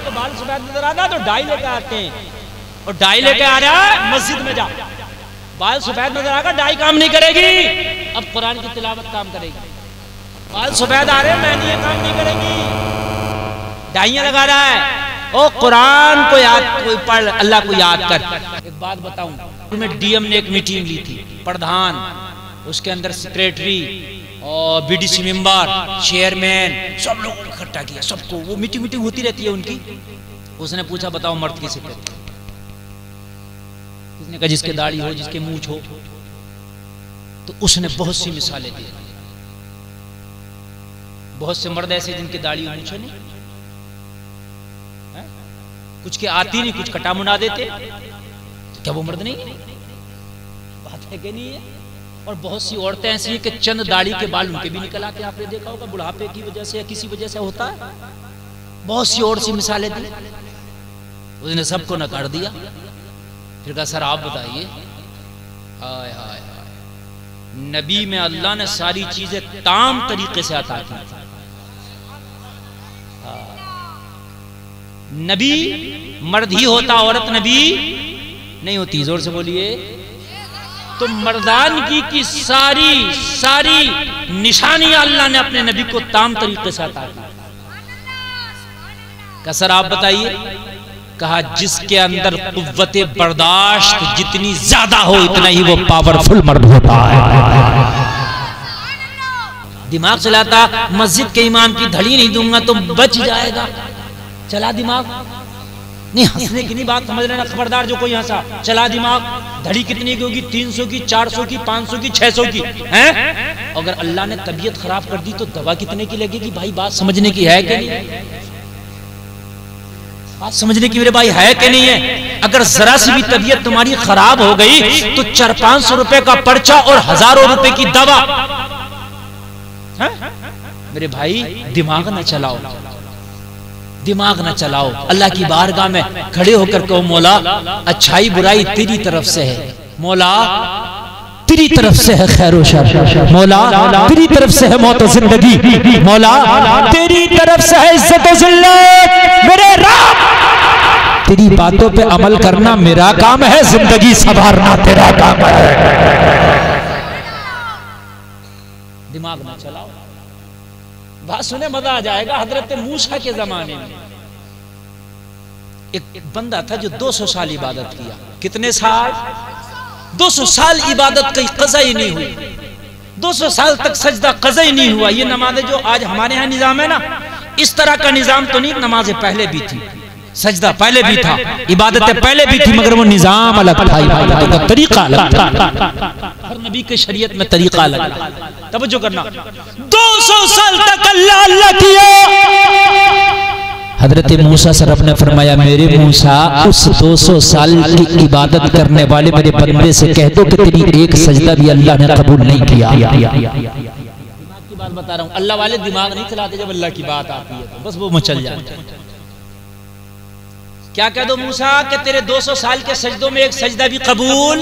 आपको बाल सफेद नजर आता तो डाई लेके आते हैं, और डाई लेके आ रहा है मस्जिद में जा, बाल सफेद नजर आएगा, डाई काम नहीं करेगी, अब कुरान की तिलावत काम करेगी। बाल सफेद आ रहे हैं, मेहंदी ये काम नहीं करेगी, डाइयां लगा रहा है। ओ कुरान को याद, कोई पढ़, अल्लाह को याद कर। एक बात बताऊं, तुम्हें डीएम ने एक मीटिंग ली थी, प्रधान, उसके अंदर सेक्रेटरी और बीडीसी मेंबर, चेयरमैन, सब लोग इकट्ठा किया, सबको। वो मीटिंग होती रहती है उनकी। उसने पूछा बताओ मर्द किसे कहते हैं? किसने कहा जिसके दाढ़ी हो, जिसके मूंछ हो। तो उसने बहुत सी मिसालें दी। बहुत से मर्द ऐसे जिनके दाढ़ी और मूंछ नहीं, कुछ के आती नहीं, कुछ कटा मुना देते, तो क्या वो मर्द नहीं है? बात है कि नहीं है? और बहुत सी औरतें ऐसी हैं कि चंद दाढ़ी के बाल उनके भी निकल आते, आपने देखा होगा, बुढ़ापे की वजह से या किसी वजह से होता है। बहुत सी और सी मिसालें दी, उसने सबको नकार दिया। फिर कहा सर आप बताइए। हाय हाय हाय, नबी में अल्लाह ने सारी चीजें ताम तरीके से अता की। नबी मर्द ही होता, औरत नबी नहीं होती। जोर से बोलिए। तो मर्दानगी की सारी निशानियां अल्लाह ने अपने नबी को ताम तरीके से अता की। कहा सर आप बताइए। कहा जिसके अंदर कुव्वते बर्दाश्त जितनी ज्यादा हो उतना ही वो पावरफुल मर्द होता है। दिमाग चलाता, मस्जिद के इमाम की धड़ी नहीं दूंगा तो बच जाएगा, चला दिमाग नहीं, हंसने की नहीं बात समझ लेना, खबरदार जो कोई हंसा। चला दिमाग, धड़ी कितनी की होगी? 300 की, 400 की, 500 की, 600 की हैं? अगर अल्लाह ने तबीयत खराब कर दी तो दवा कितने की लगेगी? भाई बात समझने की है कि नहीं? बात समझने की मेरे भाई है कि नहीं है? अगर जरा सी भी तबीयत तुम्हारी खराब हो गई तो 400-500 रुपए का पर्चा और हजारों रुपए की दवा। मेरे भाई दिमाग न चलाओ, दिमाग न चलाओ। अल्लाह की बारगाह में खड़े होकर कहो मौला अच्छाई बुराई तेरी तरफ से है, मौला तेरी तरफ से है खैर व शर, मौला तेरी तरफ से है मौत और जिंदगी, मौला तेरी तरफ से है इज्जत और जिल्लत। मेरे रब तेरी बातों पे अमल करना मेरा काम है, जिंदगी संवारना तेरा काम है। दिमाग न चलाओ। बात सुने मजा आ जाएगा। हजरत मूसा के जमाने में एक बंदा था जो 200 साल इबादत किया। कितने साल? 200 साल इबादत की कज़ा ही नहीं हुई, 200 साल तक सजदा कज़ा ही नहीं हुआ। ये नमाज़ें जो आज हमारे यहाँ निजाम है ना, इस तरह का निजाम तो नहीं। नमाजें पहले भी थी, सजदा पहले भी था, इबादतें पहले भी थी, मगर वो निजाम अलग था, इबादत का तरीका अलग था। हर नबी के शरीयत में तरीका अलग था। तवज्जो करना, 200 साल तक अल्लाह अल्लाह किया। हजरत मूसा से रब ने फरमाया मेरे मूसा उस 200 साल की इबादत करने वाले मेरे बंदे से कह दो कि तेरी एक सजदा भी अल्लाह ने कबूल नहीं किया। दिमाग की बात बता रहा हूँ, अल्लाह वाले दिमाग नहीं चलाते, जब अल्लाह की बात आती है तो बस वो मचल जाते हैं। क्या कह दो मूसा कि तेरे 200 साल के सजदों में एक सजदा भी कबूल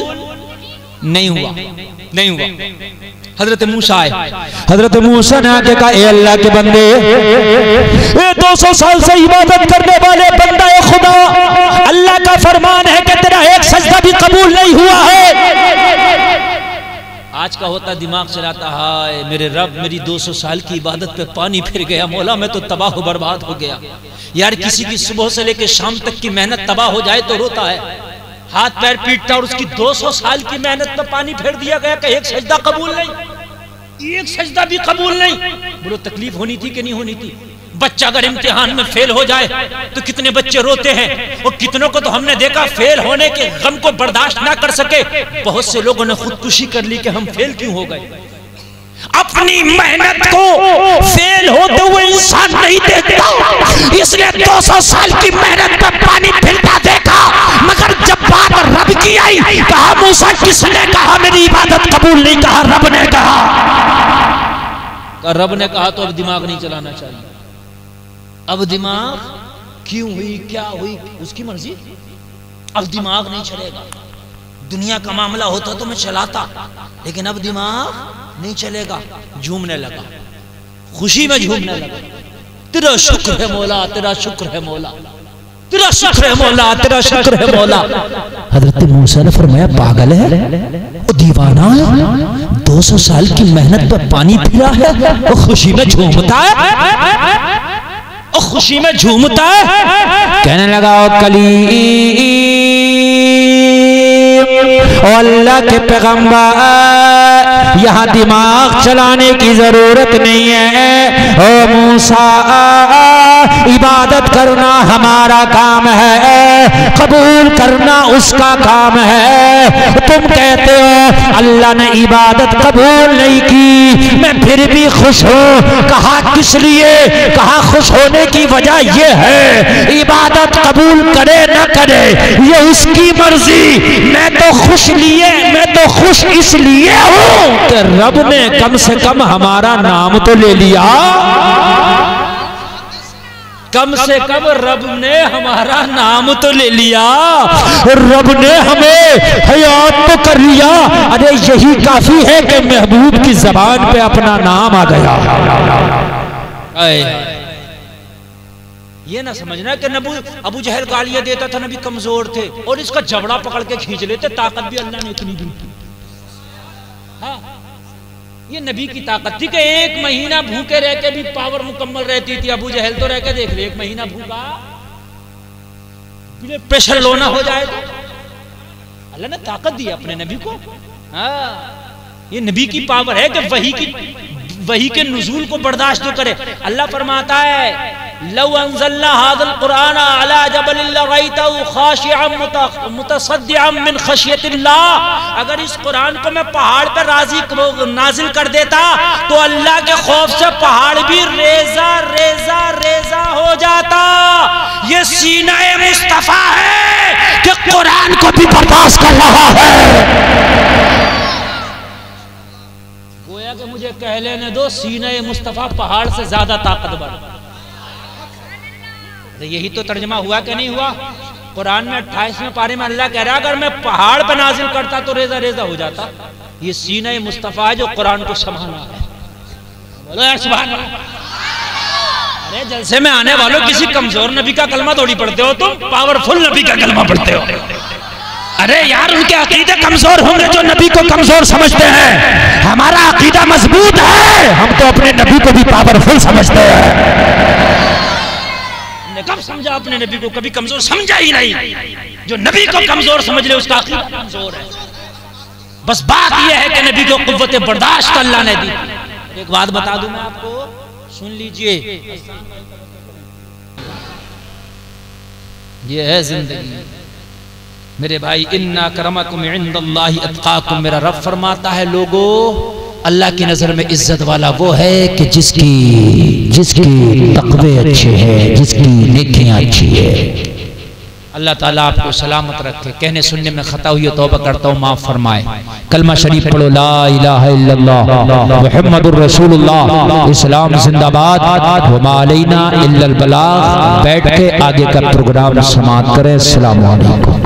नहीं हुआ, नहीं हुआ। हजरत मूसा आए, हजरत मूसा ने आके कहा ए अल्लाह के बंदे, ये 200 साल से इबादत करने वाले बंदा ए खुदा, अल्लाह का फरमान है कि तेरा एक सजदा भी कबूल नहीं हुआ है। आज का होता दिमाग चलाता, हाय मेरे रब मेरी 200 साल की इबादत पे पानी फिर गया, मौला मैं तो तबाह बर्बाद हो गया। यार किसी की सुबह से लेकर शाम तक की मेहनत तबाह हो जाए तो रोता है, हाथ पैर पीटता, और उसकी 200 साल की मेहनत पे पानी फेर दिया गया कि एक सजदा कबूल नहीं, एक सजदा भी कबूल नहीं। बोलो तकलीफ होनी थी कि नहीं होनी थी? बच्चा अगर इम्तिहान में फेल हो जाए तो कितने बच्चे रोते हैं, और कितनों को तो हमने देखा फेल होने के गम को बर्दाश्त ना कर सके, बहुत से लोगों ने खुदकुशी कर ली कि हम फेल क्यों हो गए। अपनी मेहनत को फेल होते हुए इंसान नहीं देखता, इसलिए 200 साल की मेहनत पर पानी फिरता देखा, मगर जब बात रब की आई, कहा मूसा किसने कहा मेरी इबादत कबूल नहीं, कहा रब ने कहा। रब ने कहा तो अब दिमाग नहीं चलाना चाहिए। अब दिमाग क्यों हुई, क्या हुई, उसकी मर्जी, अब दिमाग नहीं चलेगा। दुनिया का मामला होता तो मैं चलाता, लेकिन अब दिमाग नहीं चलेगा। झूमने लगा, खुशी में झूमने लगा, तेरा शुक्र है मौला, तेरा शुक्र है मौला, तेरा शुक्र है मौला, तेरा शुक्र है मौला। हजरत मूसा ने फरमाया पागल है, वो दीवाना है, 200 साल की मेहनत पे पानी पी रहा है, वो खुशी में झूमता है, वो खुशी में झूमता है। कहने लगा कलीम, अल्लाह के पैगंबर, यहाँ दिमाग चलाने की जरूरत नहीं है। ओ मूसा, इबादत करना हमारा काम है, कबूल करना उसका काम है। तुम कहते हो अल्लाह ने इबादत कबूल नहीं की, मैं फिर भी खुश हूँ। कहा किस लिए? कहा खुश होने की वजह यह है, इबादत कबूल करे न करे ये उसकी मर्जी, मैं तो खुश इसलिए हूँ कि रब ने कम से कम हमारा नाम तो ले लिया। कम से कम रब ने हमारा नाम तो ले लिया, रब ने हमें हयात तो कर लिया। अरे यही काफी है कि महबूब की जबान पे अपना नाम आ गया। ये ना समझना कि अबू जहल गालियां देता था, नबी कमजोर थे और इसका जबड़ा पकड़ के खींच लेते, ताकत भी अल्लाह ने इतनी दी। हाँ, ये नबी की ताकत थी कि 1 महीना भूखे रह के भी पावर मुकम्मल रहती थी। अबू जहल तो रह के देख ले, 1 महीना भूखा, प्रेशर लो ना हो जाए तो अल्लाह ने ताकत दी अपने नबी को। हाँ, ये नबी की पावर है कि वही के नुज़ूल को बर्दाश्त तो करे। अल्लाह फरमाता है लौ अंज़लना हाज़ल कुरान अला जबलिन लरअयतहु खाशिअन मुतसद्दिअन मिन खशियतिल्लाह, अगर इस कुरान को मैं पहाड़ पर नाजिल कर देता तो अल्लाह के खौफ से पहाड़ भी रेजा रेजा रेजा हो जाता। ये सीना-ए मुस्तफा है कि कुरान को भी बर्दाश्त कर रहा है। गोया कि मुझे कह लेने दो, सीना-ए मुस्तफा पहाड़ से ज्यादा ताकतवर। यही तो तर्जमा हुआ कि नहीं हुआ? कुरान में 28वें पारे में अल्लाह कह रहा है अगर मैं पहाड़ पर नाजिल करता तो रेजा रेजा हो जाता। ये सीना-ए मुस्तफा है जो कुरान को संभाला है। बोलो यार सुभान अल्लाह। अरे जलसे में आने वालों, किसी कमजोर नबी का कलमा थोड़ी पढ़ते हो तुम, पावरफुल नबी का कलमा पढ़ते हो। अरे यार उनके अकीदे कमजोर होंगे जो नबी को कमजोर समझते हैं, हमारा अकीदा मजबूत है, हम तो अपने नबी को भी पावरफुल समझते हैं। कब समझा अपने नबी को? कभी कमजोर समझा ही नहीं। जो नबी को कमजोर समझ ले उसका अकीदा कमजोर है। बस बात यह है कि नबी को कुव्वत बर्दाश्त अल्लाह ने दी। एक बात बता दूं मैं आपको, सुन लीजिए, ये है जिंदगी मेरे भाई। इन्ना करमकुम इंदल्लाहि अत्काकुम, मेरा रब फरमाता है लोगों, अल्लाह की नजर में इज्जत वाला वो है कि जिसकी तक़वे अच्छे है, जिसकी नेकियां अच्छी है। अल्लाह ताला आपको सलामत रखे। कहने सुनने में खता हुई तौबा करता हूँ, माफ फरमाए। कलमा शरीफ पढ़ो, ला इलाहा इल्लल्लाह मुहम्मदुर रसूलुल्लाह, इस्लाम जिंदाबाद, वमा अलैना इल्लल बलाग। बैठ के आगे का प्रोग्राम समाप्त करें। अस्सलामु अलैकुम।